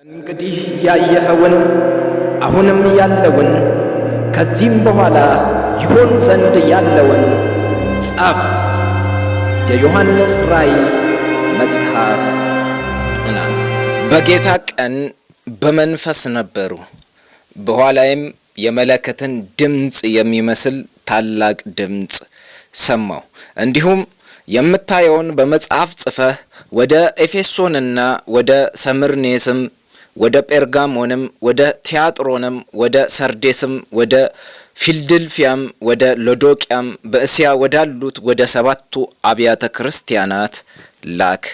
እንግዲህ ያየኸውን አሁንም ያለውን ከዚህም በኋላ ይሆን ዘንድ ያለውን ጻፍ። የዮሐንስ ራእይ መጽሐፍ ጥናት። በጌታ ቀን በመንፈስ ነበሩ። በኋላይም የመለከትን ድምፅ የሚመስል ታላቅ ድምፅ ሰማሁ። እንዲሁም የምታየውን በመጽሐፍ ጽፈህ ወደ ኤፌሶንና ወደ ሰምርኔስም ወደ ጴርጋሞንም ወደ ቲያጥሮንም ወደ ሰርዴስም ወደ ፊልድልፊያም ወደ ሎዶቅያም በእስያ ወዳሉት ወደ 7ቱ አብያተ ክርስቲያናት ላክ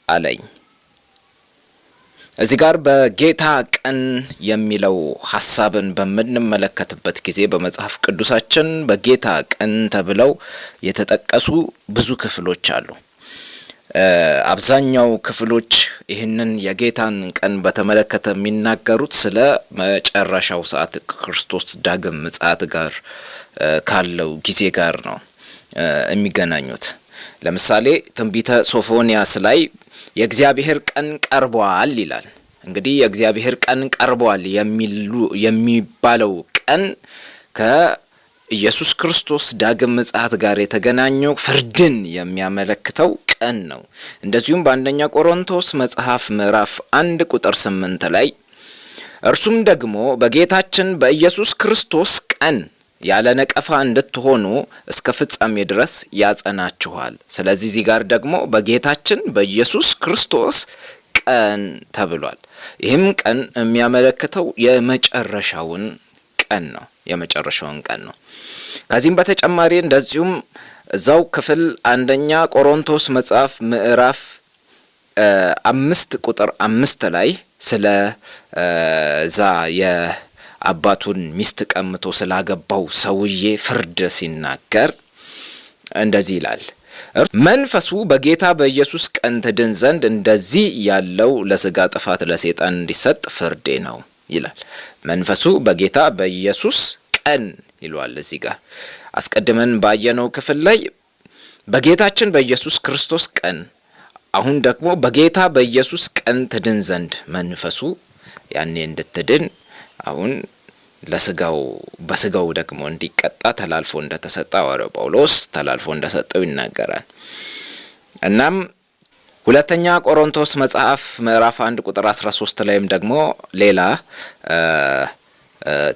አለኝ። እዚህ ጋር በጌታ ቀን የሚለው ሐሳብን በምንመለከትበት ጊዜ በመጽሐፍ ቅዱሳችን በጌታ ቀን ተብለው የተጠቀሱ ብዙ ክፍሎች አሉ። አብዛኛው ክፍሎች ይህንን የጌታን ቀን በተመለከተ የሚናገሩት ስለ መጨረሻው ሰዓት ከክርስቶስ ዳግም ምጽአት ጋር ካለው ጊዜ ጋር ነው የሚገናኙት። ለምሳሌ ትንቢተ ሶፎንያስ ላይ የእግዚአብሔር ቀን ቀርቧል ይላል። እንግዲህ የእግዚአብሔር ቀን ቀርቧል የሚባለው ቀን ከኢየሱስ ክርስቶስ ዳግም ምጽአት ጋር የተገናኘው ፍርድን የሚያመለክተው ቀን ነው። እንደዚሁም በአንደኛ ቆሮንቶስ መጽሐፍ ምዕራፍ 1 ቁጥር 8 ላይ እርሱም ደግሞ በጌታችን በኢየሱስ ክርስቶስ ቀን ያለ ነቀፋ እንድትሆኑ እስከ ፍጻሜ ድረስ ያጸናችኋል። ስለዚህ እዚህ ጋር ደግሞ በጌታችን በኢየሱስ ክርስቶስ ቀን ተብሏል። ይህም ቀን የሚያመለክተው የመጨረሻውን ቀን ነው። የመጨረሻውን ቀን ነው። ከዚህም በተጨማሪ እንደዚሁም እዛው ክፍል አንደኛ ቆሮንቶስ መጽሐፍ ምዕራፍ 5 ቁጥር 5 ላይ ስለ ዛ የአባቱን ሚስት ቀምቶ ስላገባው ሰውዬ ፍርድ ሲናገር እንደዚህ ይላል። መንፈሱ በጌታ በኢየሱስ ቀን ትድን ዘንድ እንደዚህ ያለው ለሥጋ ጥፋት ለሰይጣን እንዲሰጥ ፍርዴ ነው ይላል። መንፈሱ በጌታ በኢየሱስ ቀን ይሏል። እዚህ ጋር አስቀድመን ባየነው ክፍል ላይ በጌታችን በኢየሱስ ክርስቶስ ቀን፣ አሁን ደግሞ በጌታ በኢየሱስ ቀን ትድን ዘንድ መንፈሱ ያኔ እንድትድን አሁን በስጋው ደግሞ እንዲቀጣ ተላልፎ እንደተሰጠ ሐዋርያው ጳውሎስ ተላልፎ እንደሰጠው ይናገራል። እናም ሁለተኛ ቆሮንቶስ መጽሐፍ ምዕራፍ 1 ቁጥር 13 ላይም ደግሞ ሌላ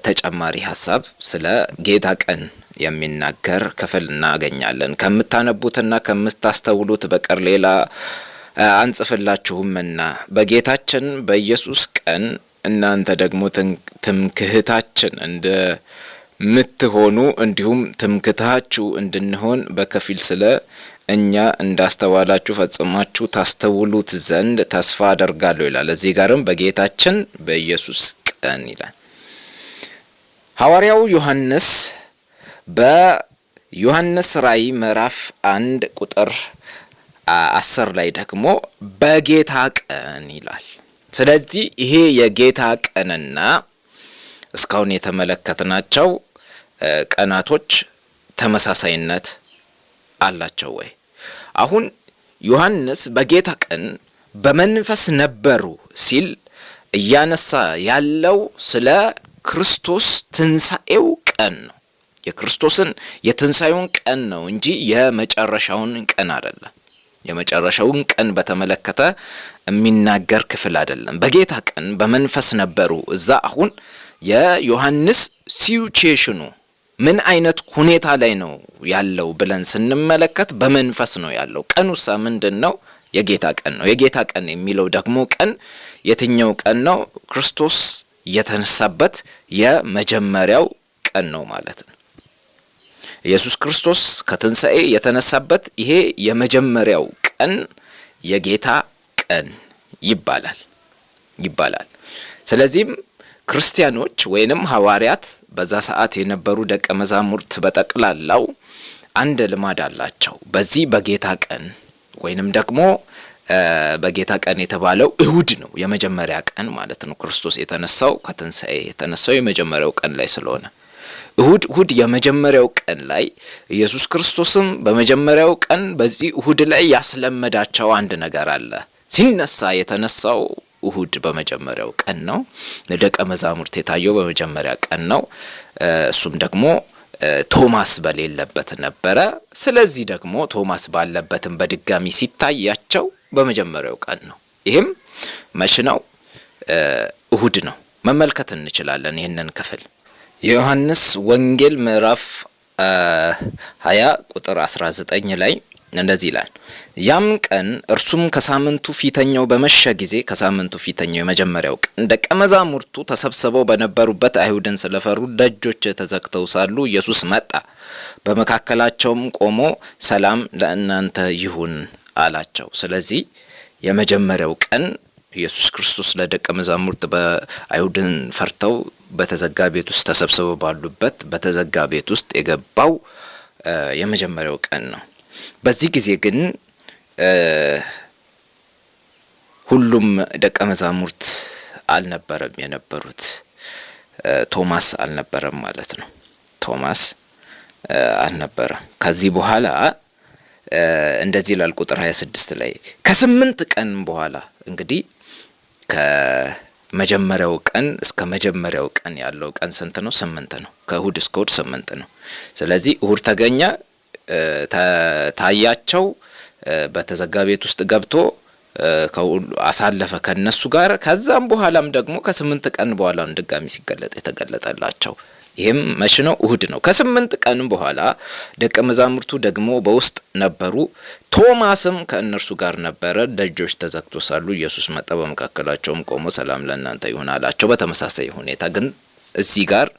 ተጨማሪ ሐሳብ ስለ ጌታ ቀን የሚናገር ክፍል እናገኛለን። ከምታነቡትና ከምታስተውሉት በቀር ሌላ አንጽፍላችሁምና በጌታችን በኢየሱስ ቀን እናንተ ደግሞ ትምክህታችን እንደምትሆኑ እንዲሁም ትምክህታችሁ እንድንሆን በከፊል ስለ እኛ እንዳስተዋላችሁ ፈጽማችሁ ታስተውሉት ዘንድ ተስፋ አደርጋለሁ ይላል። እዚህ ጋርም በጌታችን በኢየሱስ ቀን ይላል። ሐዋርያው ዮሐንስ በዮሐንስ ራእይ ምዕራፍ 1 ቁጥር 10 ላይ ደግሞ በጌታ ቀን ይላል። ስለዚህ ይሄ የጌታ ቀንና እስካሁን የተመለከትናቸው ቀናቶች ተመሳሳይነት አላቸው ወይ? አሁን ዮሐንስ በጌታ ቀን በመንፈስ ነበሩ ሲል እያነሳ ያለው ስለ ክርስቶስ ትንሣኤው ቀን ነው። የክርስቶስን የትንሣኤውን ቀን ነው እንጂ የመጨረሻውን ቀን አይደለም። የመጨረሻውን ቀን በተመለከተ የሚናገር ክፍል አይደለም። በጌታ ቀን በመንፈስ ነበሩ። እዛ አሁን የዮሐንስ ሲቹዌሽኑ ምን አይነት ሁኔታ ላይ ነው ያለው ብለን ስንመለከት በመንፈስ ነው ያለው። ቀኑሳ ምንድን ነው? የጌታ ቀን ነው። የጌታ ቀን የሚለው ደግሞ ቀን የትኛው ቀን ነው? ክርስቶስ የተነሳበት የመጀመሪያው ቀን ነው ማለት ነው። ኢየሱስ ክርስቶስ ከትንሣኤ የተነሳበት ይሄ የመጀመሪያው ቀን የጌታ ቀን ይባላል። ስለዚህም ክርስቲያኖች ወይንም ሐዋርያት በዛ ሰዓት የነበሩ ደቀ መዛሙርት በጠቅላላው አንድ ልማድ አላቸው። በዚህ በጌታ ቀን ወይንም ደግሞ በጌታ ቀን የተባለው እሁድ ነው፣ የመጀመሪያ ቀን ማለት ነው። ክርስቶስ የተነሳው ከትንሣኤ የተነሳው የመጀመሪያው ቀን ላይ ስለሆነ እሁድ የመጀመሪያው ቀን ላይ ኢየሱስ ክርስቶስም በመጀመሪያው ቀን በዚህ እሁድ ላይ ያስለመዳቸው አንድ ነገር አለ። ሲነሳ የተነሳው እሁድ በመጀመሪያው ቀን ነው። ለደቀ መዛሙርት የታየው በመጀመሪያ ቀን ነው። እሱም ደግሞ ቶማስ በሌለበት ነበረ። ስለዚህ ደግሞ ቶማስ ባለበትም በድጋሚ ሲታያቸው በመጀመሪያው ቀን ነው። ይህም መቼ ነው? እሁድ ነው። መመልከት እንችላለን ይህንን ክፍል የዮሐንስ ወንጌል ምዕራፍ 20 ቁጥር 19 ላይ እንደዚህ ይላል። ያም ቀን እርሱም ከሳምንቱ ፊተኛው በመሸ ጊዜ፣ ከሳምንቱ ፊተኛው የመጀመሪያው ቀን ደቀ መዛሙርቱ ተሰብስበው በነበሩበት አይሁድን ስለፈሩ ደጆች ተዘግተው ሳሉ ኢየሱስ መጣ፣ በመካከላቸውም ቆሞ ሰላም ለእናንተ ይሁን አላቸው። ስለዚህ የመጀመሪያው ቀን ኢየሱስ ክርስቶስ ለደቀ መዛሙርት በአይሁድን ፈርተው በተዘጋ ቤት ውስጥ ተሰብስበው ባሉበት በተዘጋ ቤት ውስጥ የገባው የመጀመሪያው ቀን ነው። በዚህ ጊዜ ግን ሁሉም ደቀ መዛሙርት አልነበረም የነበሩት። ቶማስ አልነበረም ማለት ነው። ቶማስ አልነበረም። ከዚህ በኋላ እንደዚህ ይላል ቁጥር 26 ላይ ከ8 ቀን በኋላ እንግዲህ ከመጀመሪያው ቀን እስከ መጀመሪያው ቀን ያለው ቀን ስንት ነው? 8 ነው። ከእሁድ እስከ እሁድ 8 ነው። ስለዚህ እሁድ ተገኘ፣ ታያቸው፣ በተዘጋ ቤት ውስጥ ገብቶ አሳለፈ ከነሱ ጋር። ከዛም በኋላም ደግሞ ከ8 ቀን በኋላ ድጋሚ ሲገለጥ የተገለጠላቸው። ይህም መቼ ነው? እሁድ ነው። ከ8 ቀን በኋላ ደቀ መዛሙርቱ ደግሞ በውስጥ ነበሩ፣ ቶማስም ከእነርሱ ጋር ነበረ። ደጆች ተዘግቶ ሳሉ ኢየሱስ መጣ፣ በመካከላቸውም ቆሞ ሰላም ለእናንተ ይሁን አላቸው። በተመሳሳይ ሁኔታ ግን እዚህ ጋር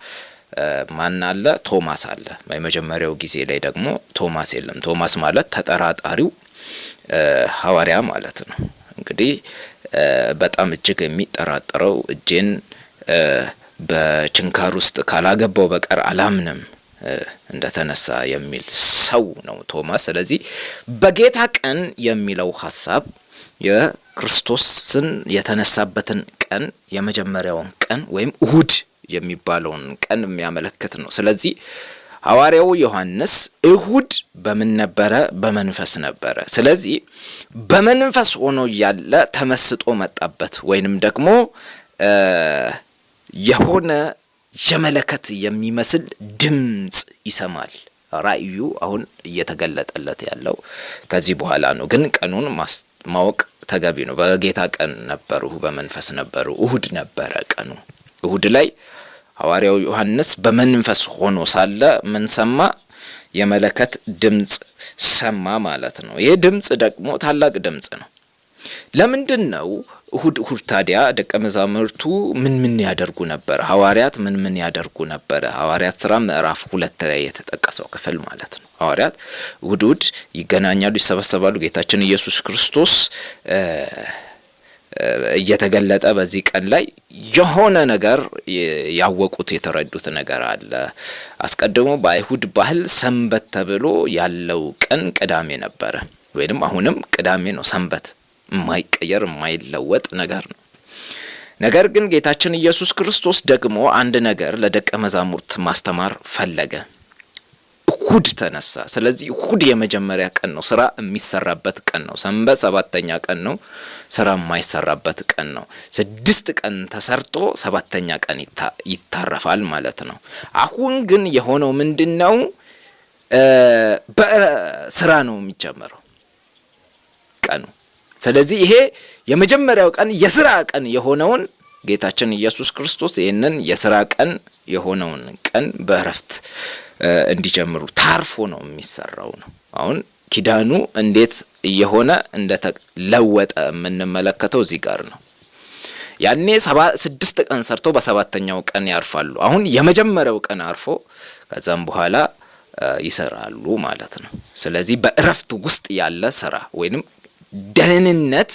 ማን አለ? ቶማስ አለ። በመጀመሪያው ጊዜ ላይ ደግሞ ቶማስ የለም። ቶማስ ማለት ተጠራጣሪው ሐዋርያ ማለት ነው። እንግዲህ በጣም እጅግ የሚጠራጠረው እጄን በችንካር ውስጥ ካላገባው በቀር አላምንም እንደተነሳ የሚል ሰው ነው ቶማስ። ስለዚህ በጌታ ቀን የሚለው ሐሳብ የክርስቶስን የተነሳበትን ቀን የመጀመሪያውን ቀን ወይም እሁድ የሚባለውን ቀን የሚያመለክት ነው። ስለዚህ ሐዋርያው ዮሐንስ እሁድ በምን ነበረ? በመንፈስ ነበረ። ስለዚህ በመንፈስ ሆኖ ያለ ተመስጦ መጣበት ወይንም ደግሞ የሆነ የመለከት የሚመስል ድምጽ ይሰማል። ራእዩ አሁን እየተገለጠለት ያለው ከዚህ በኋላ ነው። ግን ቀኑን ማወቅ ተገቢ ነው። በጌታ ቀን ነበሩ፣ በመንፈስ ነበሩ። እሁድ ነበረ ቀኑ። እሁድ ላይ ሐዋርያው ዮሐንስ በመንፈስ ሆኖ ሳለ ምን ሰማ? የመለከት ድምጽ ሰማ ማለት ነው። ይሄ ድምጽ ደግሞ ታላቅ ድምጽ ነው። ለምንድን ነው እሁድ ታዲያ ደቀ መዛሙርቱ ምን ያደርጉ ነበር? ሐዋርያት ምን ያደርጉ ነበር? ሐዋርያት ሥራ ምዕራፍ 2 ላይ የተጠቀሰው ክፍል ማለት ነው። ሐዋርያት እሁድ ይገናኛሉ፣ ይሰበሰባሉ። ጌታችን ኢየሱስ ክርስቶስ እየተገለጠ በዚህ ቀን ላይ የሆነ ነገር ያወቁት የተረዱት ነገር አለ። አስቀድሞ በአይሁድ ባህል ሰንበት ተብሎ ያለው ቀን ቅዳሜ ነበረ፣ ወይንም አሁንም ቅዳሜ ነው። ሰንበት የማይቀየር የማይለወጥ ነገር ነው። ነገር ግን ጌታችን ኢየሱስ ክርስቶስ ደግሞ አንድ ነገር ለደቀ መዛሙርት ማስተማር ፈለገ። እሁድ ተነሳ። ስለዚህ እሁድ የመጀመሪያ ቀን ነው፣ ስራ የሚሰራበት ቀን ነው። ሰንበት 7ኛ ቀን ነው፣ ስራ የማይሰራበት ቀን ነው። 6 ቀን ተሰርቶ 7ኛ ቀን ይታረፋል ማለት ነው። አሁን ግን የሆነው ምንድነው? በስራ ነው የሚጀመረው ቀኑ። ስለዚህ ይሄ የመጀመሪያው ቀን የስራ ቀን የሆነውን ጌታችን ኢየሱስ ክርስቶስ ይህንን የስራ ቀን የሆነውን ቀን በእረፍት እንዲጀምሩ ታርፎ ነው የሚሰራው ነው። አሁን ኪዳኑ እንዴት እየሆነ እንደተለወጠ የምንመለከተው እዚህ ጋር ነው። ያኔ 6 ቀን ሰርቶ በ7ኛው ቀን ያርፋሉ። አሁን የመጀመሪያው ቀን አርፎ ከዛም በኋላ ይሰራሉ ማለት ነው። ስለዚህ በእረፍት ውስጥ ያለ ስራ ወይንም ደህንነት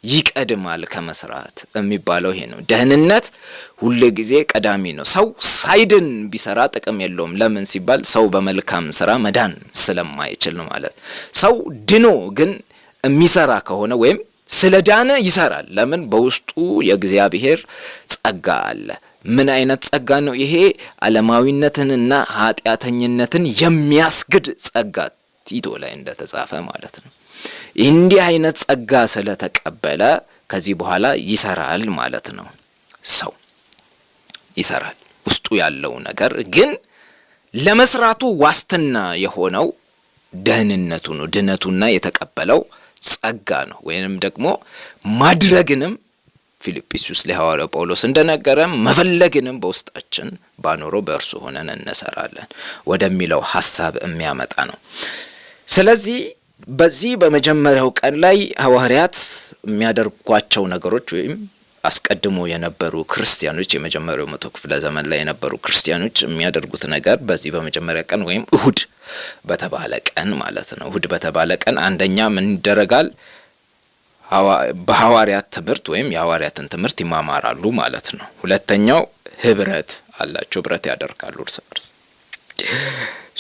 ይቀድማል ከመስራት የሚባለው ይሄ ነው። ደህንነት ሁሌ ጊዜ ቀዳሚ ነው። ሰው ሳይድን ቢሰራ ጥቅም የለውም። ለምን ሲባል ሰው በመልካም ስራ መዳን ስለማይችል ነው ማለት። ሰው ድኖ ግን የሚሰራ ከሆነ ወይም ስለዳነ ይሰራል። ለምን? በውስጡ የእግዚአብሔር ጸጋ አለ። ምን አይነት ጸጋ ነው ይሄ? ዓለማዊነትንና ኃጢአተኝነትን የሚያስግድ ጸጋ ቲቶ ላይ እንደተጻፈ ማለት ነው። እንዲህ አይነት ጸጋ ስለተቀበለ ከዚህ በኋላ ይሰራል ማለት ነው። ሰው ይሰራል። ውስጡ ያለው ነገር ግን ለመስራቱ ዋስትና የሆነው ደህንነቱ ነው። ድነቱና የተቀበለው ጸጋ ነው። ወይንም ደግሞ ማድረግንም ፊልጵስዩስ ላይ ሐዋርያው ጳውሎስ እንደነገረ መፈለግንም በውስጣችን ባኖረው በእርሱ ሆነን እንሰራለን ወደሚለው ሐሳብ የሚያመጣ ነው። ስለዚህ በዚህ በመጀመሪያው ቀን ላይ ሐዋርያት የሚያደርጓቸው ነገሮች ወይም አስቀድሞ የነበሩ ክርስቲያኖች የመጀመሪያው መቶ ክፍለ ዘመን ላይ የነበሩ ክርስቲያኖች የሚያደርጉት ነገር በዚህ በመጀመሪያ ቀን ወይም እሁድ በተባለ ቀን ማለት ነው። እሁድ በተባለ ቀን አንደኛ ምን ይደረጋል? በሐዋርያት ትምህርት ወይም የሐዋርያትን ትምህርት ይማማራሉ ማለት ነው። ሁለተኛው ህብረት አላቸው፣ ህብረት ያደርጋሉ እርስ በርስ።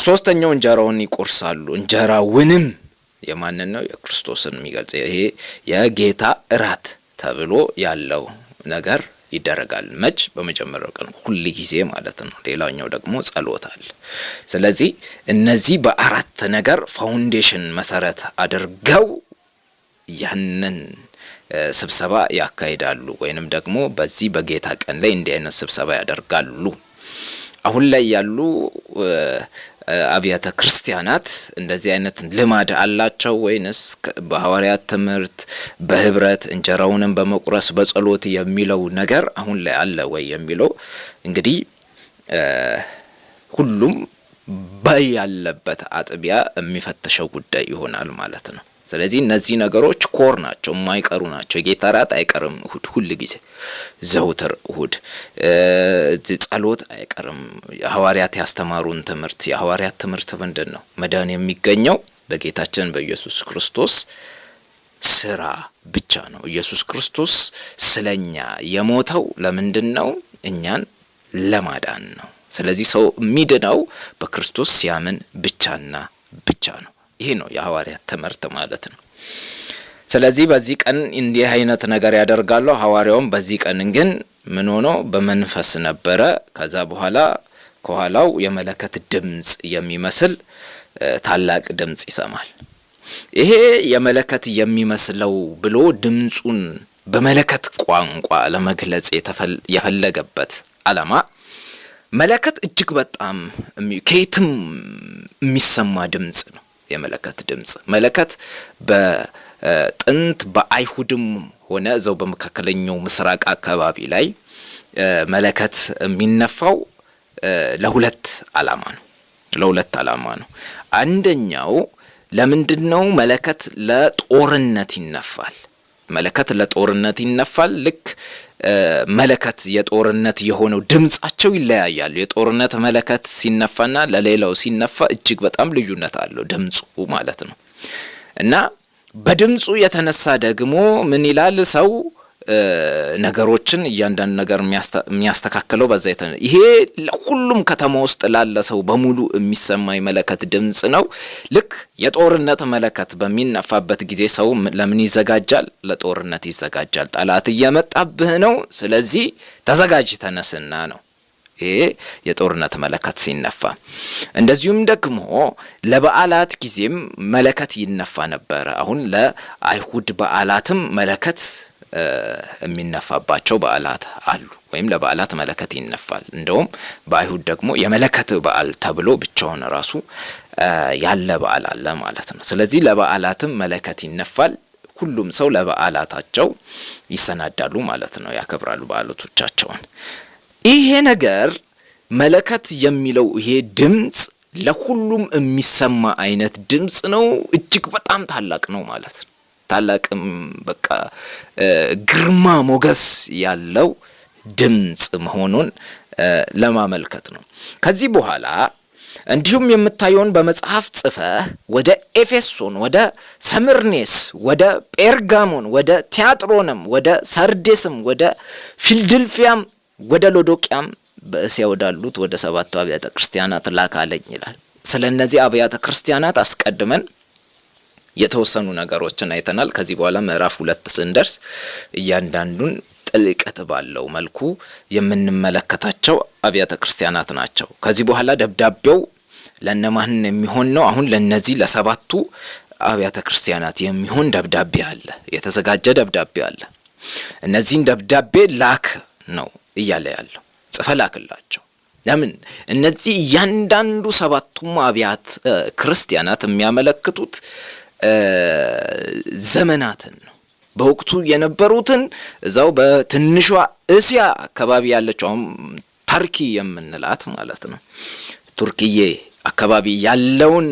ሶስተኛው እንጀራውን ይቆርሳሉ። እንጀራውንም የማንን ነው? የክርስቶስን የሚገልጽ ይሄ የጌታ እራት ተብሎ ያለው ነገር ይደረጋል። መች? በመጀመሪያው ቀን ሁል ጊዜ ማለት ነው። ሌላኛው ደግሞ ጸሎት አለ። ስለዚህ እነዚህ በአራት ነገር ፋውንዴሽን መሰረት አድርገው ያንን ስብሰባ ያካሂዳሉ ወይንም ደግሞ በዚህ በጌታ ቀን ላይ እንዲህ አይነት ስብሰባ ያደርጋሉ። አሁን ላይ ያሉ አብያተ ክርስቲያናት እንደዚህ አይነት ልማድ አላቸው ወይንስ በሐዋርያት ትምህርት በህብረት እንጀራውንም በመቁረስ በጸሎት የሚለው ነገር አሁን ላይ አለ ወይ የሚለው እንግዲህ ሁሉም በያለበት አጥቢያ የሚፈተሸው ጉዳይ ይሆናል ማለት ነው። ስለዚህ እነዚህ ነገሮች ኮር ናቸው፣ የማይቀሩ ናቸው። የጌታ እራት አይቀርም እሁድ፣ ሁል ጊዜ ዘውትር እሁድ። ጸሎት አይቀርም። ሐዋርያት ያስተማሩን ትምህርት፣ የሐዋርያት ትምህርት ምንድን ነው? መዳን የሚገኘው በጌታችን በኢየሱስ ክርስቶስ ስራ ብቻ ነው። ኢየሱስ ክርስቶስ ስለኛ የሞተው ለምንድን ነው? እኛን ለማዳን ነው። ስለዚህ ሰው የሚድነው በክርስቶስ ሲያምን ብቻና ብቻ ነው። ይሄ ነው የሐዋርያት ትምህርት ማለት ነው። ስለዚህ በዚህ ቀን እንዲህ አይነት ነገር ያደርጋሉ። ሐዋርያውም በዚህ ቀን ግን ምን ሆኖ በመንፈስ ነበረ። ከዛ በኋላ ከኋላው የመለከት ድምጽ የሚመስል ታላቅ ድምጽ ይሰማል። ይሄ የመለከት የሚመስለው ብሎ ድምጹን በመለከት ቋንቋ ለመግለጽ የፈለገበት ዓላማ መለከት እጅግ በጣም ከየትም የሚሰማ ድምጽ ነው። የመለከት ድምጽ መለከት በጥንት በአይሁድም ሆነ እዛው በመካከለኛው ምስራቅ አካባቢ ላይ መለከት የሚነፋው ለሁለት ዓላማ ነው። አንደኛው ለምንድነው? መለከት ለጦርነት ይነፋል። ልክ መለከት የጦርነት የሆነው ድምጻቸው ይለያያል። የጦርነት መለከት ሲነፋና ለሌላው ሲነፋ እጅግ በጣም ልዩነት አለው ድምጹ ማለት ነው። እና በድምጹ የተነሳ ደግሞ ምን ይላል ሰው ነገሮችን እያንዳንዱ ነገር የሚያስተካክለው በዛ ይሄ ለሁሉም ከተማ ውስጥ ላለ ሰው በሙሉ የሚሰማ የመለከት ድምጽ ነው። ልክ የጦርነት መለከት በሚነፋበት ጊዜ ሰው ለምን ይዘጋጃል? ለጦርነት ይዘጋጃል። ጠላት እየመጣብህ ነው፣ ስለዚህ ተዘጋጅ ተነስና ነው። ይሄ የጦርነት መለከት ሲነፋ። እንደዚሁም ደግሞ ለበዓላት ጊዜም መለከት ይነፋ ነበር። አሁን ለአይሁድ በዓላትም መለከት የሚነፋባቸው በዓላት አሉ፣ ወይም ለበዓላት መለከት ይነፋል። እንደውም በአይሁድ ደግሞ የመለከት በዓል ተብሎ ብቻውን ራሱ ያለ በዓል አለ ማለት ነው። ስለዚህ ለበዓላትም መለከት ይነፋል። ሁሉም ሰው ለበዓላታቸው ይሰናዳሉ ማለት ነው፣ ያከብራሉ በዓላቶቻቸውን። ይሄ ነገር መለከት የሚለው ይሄ ድምጽ ለሁሉም የሚሰማ አይነት ድምጽ ነው። እጅግ በጣም ታላቅ ነው ማለት ነው። ታላቅም በቃ ግርማ ሞገስ ያለው ድምጽ መሆኑን ለማመልከት ነው። ከዚህ በኋላ እንዲሁም የምታየውን በመጽሐፍ ጽፈህ ወደ ኤፌሶን፣ ወደ ሰምርኔስ፣ ወደ ጴርጋሞን፣ ወደ ቲያጥሮንም፣ ወደ ሰርዴስም፣ ወደ ፊልድልፊያም፣ ወደ ሎዶቅያም በእስያ ወዳሉት ወደ 7ቱ አብያተ ክርስቲያናት ላካለኝ ይላል። ስለ እነዚህ አብያተ ክርስቲያናት አስቀድመን የተወሰኑ ነገሮችን አይተናል። ከዚህ በኋላ ምዕራፍ 2 ስንደርስ እያንዳንዱን ጥልቀት ባለው መልኩ የምንመለከታቸው አብያተ ክርስቲያናት ናቸው። ከዚህ በኋላ ደብዳቤው ለነማን የሚሆን ነው? አሁን ለነዚህ ለ7ቱ አብያተ ክርስቲያናት የሚሆን ደብዳቤ አለ፣ የተዘጋጀ ደብዳቤ አለ። እነዚህን ደብዳቤ ላክ ነው እያለ ያለው። ጽፈ ላክላቸው። ለምን? እነዚህ እያንዳንዱ ሰባቱም አብያተ ክርስቲያናት የሚያመለክቱት ዘመናትን ነው። በወቅቱ የነበሩትን እዛው በትንሿ እስያ አካባቢ ያለችው ተርኪ የምንላት ማለት ነው። ቱርክዬ አካባቢ ያለውን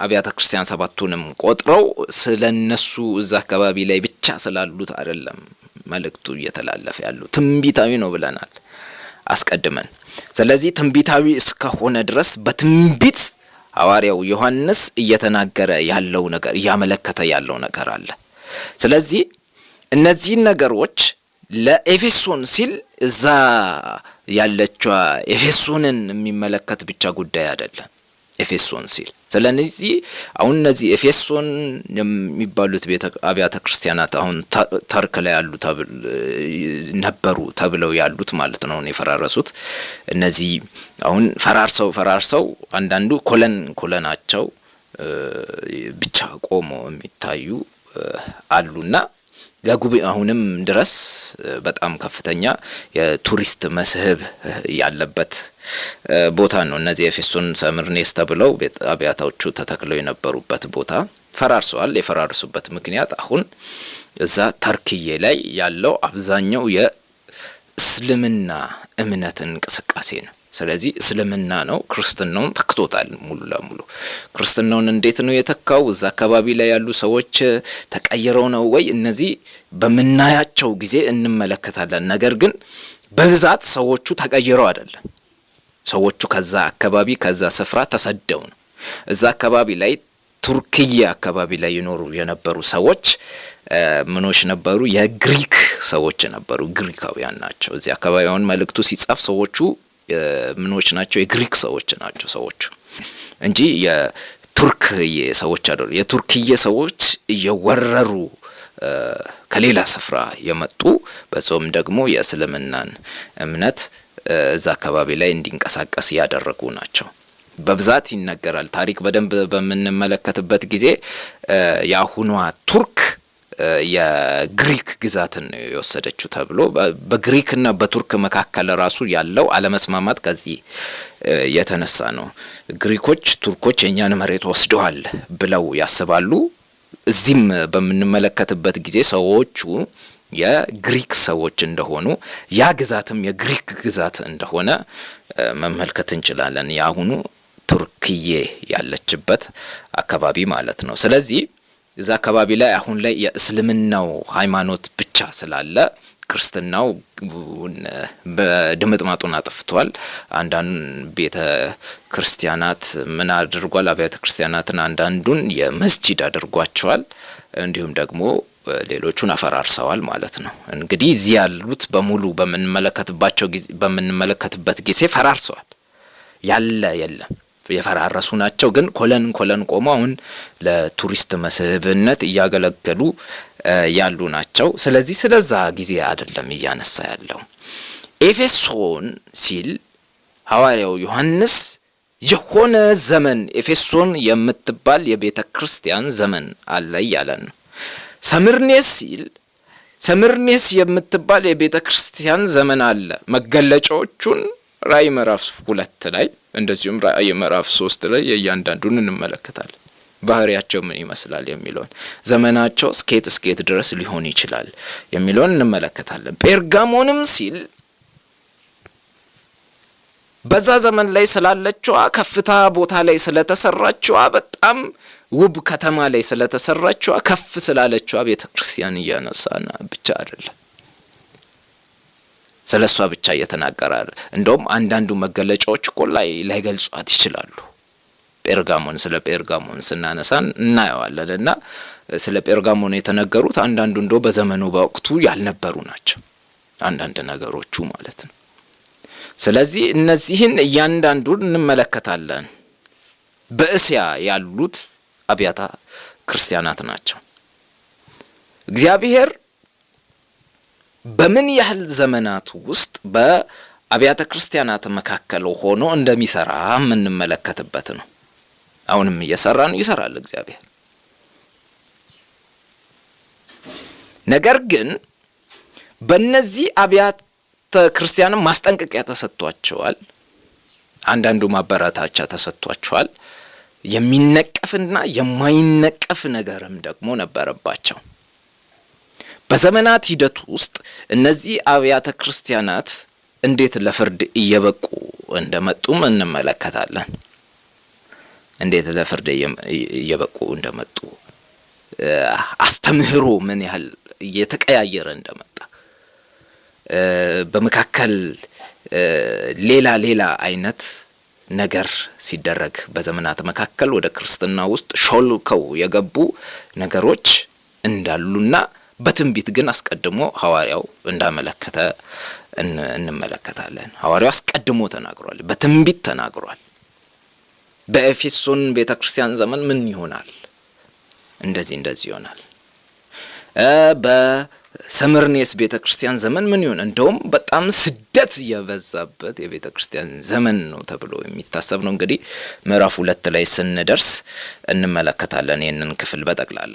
አብያተ ክርስቲያን ሰባቱንም ቆጥረው ስለነሱ እዛ አካባቢ ላይ ብቻ ስላሉት አይደለም መልእክቱ እየተላለፈ ያለው። ትንቢታዊ ነው ብለናል አስቀድመን። ስለዚህ ትንቢታዊ እስከሆነ ድረስ በትንቢት ሐዋርያው ዮሐንስ እየተናገረ ያለው ነገር እያመለከተ ያለው ነገር አለ። ስለዚህ እነዚህን ነገሮች ለኤፌሶን ሲል እዛ ያለችው ኤፌሶንን የሚመለከት ብቻ ጉዳይ አይደለም። ኤፌሶን ሲል ስለዚህ አሁን እነዚህ ኤፌሶን የሚባሉት አብያተ ክርስቲያናት አሁን ተርክ ላይ ያሉ ነበሩ ተብለው ያሉት ማለት ነው የፈራረሱት። እነዚህ አሁን ፈራርሰው አንዳንዱ ኮለናቸው ብቻ ቆሞ የሚታዩ አሉና አሁንም ድረስ በጣም ከፍተኛ የቱሪስት መስህብ ያለበት ቦታ ነው። እነዚህ ኤፌሶን፣ ሰምርኔስ ተብለው አብያታዎቹ ተተክለው የነበሩበት ቦታ ፈራርሰዋል። የፈራረሱበት ምክንያት አሁን እዛ ተርክዬ ላይ ያለው አብዛኛው የእስልምና እምነት እንቅስቃሴ ነው። ስለዚህ እስልምና ነው ክርስትናውን ተክቶታል ሙሉ ለሙሉ። ክርስትናውን እንዴት ነው የተካው? እዛ አካባቢ ላይ ያሉ ሰዎች ተቀይረው ነው ወይ? እነዚህ በምናያቸው ጊዜ እንመለከታለን። ነገር ግን በብዛት ሰዎቹ ተቀይረው አይደለም። ሰዎቹ ከዛ አካባቢ ከዛ ስፍራ ተሰደው ነው። እዛ አካባቢ ላይ ቱርክያ አካባቢ ላይ ይኖሩ የነበሩ ሰዎች ምኖች ነበሩ? የግሪክ ሰዎች ነበሩ። ግሪካውያን ናቸው። እዚህ አካባቢ አሁን መልእክቱ ሲጻፍ ሰዎቹ ምኖች ናቸው? የግሪክ ሰዎች ናቸው ሰዎቹ እንጂ የቱርክዬ ሰዎች አይደሉም። የቱርክዬ ሰዎች እየወረሩ ከሌላ ስፍራ የመጡ በጾም ደግሞ የእስልምናን እምነት እዛ አካባቢ ላይ እንዲንቀሳቀስ ያደረጉ ናቸው። በብዛት ይነገራል። ታሪክ በደንብ በምንመለከትበት ጊዜ የአሁኗ ቱርክ የግሪክ ግዛትን ነው የወሰደችው ተብሎ በግሪክና በቱርክ መካከል ራሱ ያለው አለመስማማት ከዚህ የተነሳ ነው። ግሪኮች ቱርኮች የኛን መሬት ወስደዋል ብለው ያስባሉ። እዚህም በምንመለከትበት ጊዜ ሰዎቹ የግሪክ ሰዎች እንደሆኑ ያ ግዛትም የግሪክ ግዛት እንደሆነ መመልከት እንችላለን። የአሁኑ ቱርክዬ ያለችበት አካባቢ ማለት ነው። ስለዚህ እዛ አካባቢ ላይ አሁን ላይ የእስልምናው ሃይማኖት ብቻ ስላለ ክርስትናው በድምጥማጡን አጥፍቷል። አንዳንድ ቤተ ክርስቲያናት ምን አድርጓል? አብያተ ክርስቲያናትን አንዳንዱን የመስጂድ አድርጓቸዋል። እንዲሁም ደግሞ ሌሎቹን አፈራርሰዋል ማለት ነው። እንግዲህ እዚህ ያሉት በሙሉ በምንመለከትበት ጊዜ ፈራርሰዋል። ያለ የለም የፈራረሱ ናቸው። ግን ኮለን ቆመው አሁን ለቱሪስት መስህብነት እያገለገሉ ያሉ ናቸው። ስለዚህ ስለዛ ጊዜ አይደለም እያነሳ ያለው። ኤፌሶን ሲል ሐዋርያው ዮሐንስ የሆነ ዘመን ኤፌሶን የምትባል የቤተ ክርስቲያን ዘመን አለ እያለን ነው። ሰምርኔስ ሲል ሰምርኔስ የምትባል የቤተ ክርስቲያን ዘመን አለ። መገለጫዎቹን ራእይ ምዕራፍ 2 ላይ እንደዚሁም ራእይ ምዕራፍ 3 ላይ የእያንዳንዱን እንመለከታለን። ባህሪያቸው ምን ይመስላል የሚለውን ዘመናቸው እስኬት ድረስ ሊሆን ይችላል የሚለውን እንመለከታለን። ጴርጋሞንም ሲል በዛ ዘመን ላይ ስላለችዋ ከፍታ ቦታ ላይ ስለተሰራችዋ በጣም ውብ ከተማ ላይ ስለተሰራችዋ ከፍ ስላለችዋ ቤተ ክርስቲያን እያነሳና ብቻ አይደለም ስለሷ ብቻ እየተናገረ እንደውም አንዳንዱ መገለጫዎች እኮ ላይ ገልጿት ይችላሉ። ስለ ጴርጋሞን ስናነሳን እናየዋለንና ስለ ጴርጋሞን የተነገሩት አንዳንዱ እንደው በዘመኑ በወቅቱ ያልነበሩ ናቸው አንዳንድ ነገሮቹ ማለት ነው። ስለዚህ እነዚህን እያንዳንዱን እንመለከታለን። በእስያ ያሉት አብያተ ክርስቲያናት ናቸው። እግዚአብሔር በምን ያህል ዘመናት ውስጥ በአብያተ ክርስቲያናት መካከል ሆኖ እንደሚሰራ የምንመለከትበት ነው። አሁንም እየሰራ ነው፣ ይሰራል እግዚአብሔር። ነገር ግን በእነዚህ አብያተ ክርስቲያንም ማስጠንቀቂያ ተሰጥቷቸዋል። አንዳንዱ ማበረታቻ ተሰጥቷቸዋል። የሚነቀፍና የማይነቀፍ ነገርም ደግሞ ነበረባቸው። በዘመናት ሂደት ውስጥ እነዚህ አብያተ ክርስቲያናት እንዴት ለፍርድ እየበቁ እንደመጡም እንመለከታለን። እንዴት ለፍርድ እየበቁ እንደመጡ፣ አስተምህሮ ምን ያህል እየተቀያየረ እንደመጣ፣ በመካከል ሌላ አይነት ነገር ሲደረግ በዘመናት መካከል ወደ ክርስትና ውስጥ ሾልከው የገቡ ነገሮች እንዳሉና በትንቢት ግን አስቀድሞ ሐዋርያው እንዳመለከተ እንመለከታለን። ሐዋርያው አስቀድሞ ተናግሯል፣ በትንቢት ተናግሯል። በኤፌሶን ቤተክርስቲያን ዘመን ምን ይሆናል? እንደዚህ ይሆናል። በሰምርኔስ ቤተክርስቲያን ዘመን ምን ይሆን? እንደውም በጣም ስደት የበዛበት የቤተክርስቲያን ዘመን ነው ተብሎ የሚታሰብ ነው። እንግዲህ ምዕራፍ 2 ላይ ስንደርስ እንመለከታለን ይህንን ክፍል በጠቅላላ።